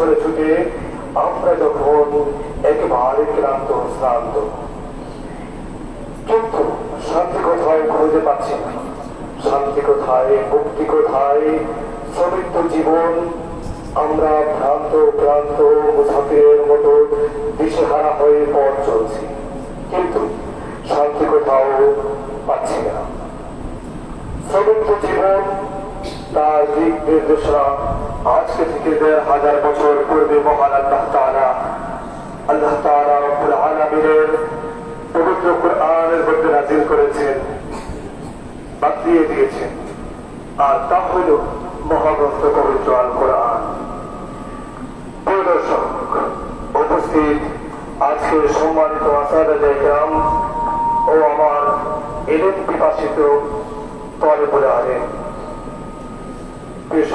পিছনে ছুটে আমরা যখন একেবারে ক্লান্ত শ্রান্ত, কিন্তু শান্তি কোথায় খুঁজে পাচ্ছি না। শান্তি কোথায়, মুক্তি কোথায়, সমৃদ্ধ জীবন। আমরা ভ্রান্ত ক্লান্ত মুসাফিরের মতো দিশেহারা হয়ে পথ চলছি, কিন্তু শান্তি কোথাও পাচ্ছি না। সমৃদ্ধ জীবন তার দিক নির্দেশনা আজকে থেকে ১,৫০০ বছর পূর্বে মহান আল্লাহ তাআলা রব্বুল আলামিনের পবিত্র কোরআনের মধ্যে নাযিল করেছেন, বাতলিয়ে দিয়েছেন। আর তা হইল মহাগ্রন্থ পবিত্র আল কোরআন। প্রিয় দর্শক উপস্থিত, আজকে সম্মানিত আসাদায়ে কেরাম ও আমার ইলম পিপাসিত তলেবুল ইলম, প্রিয়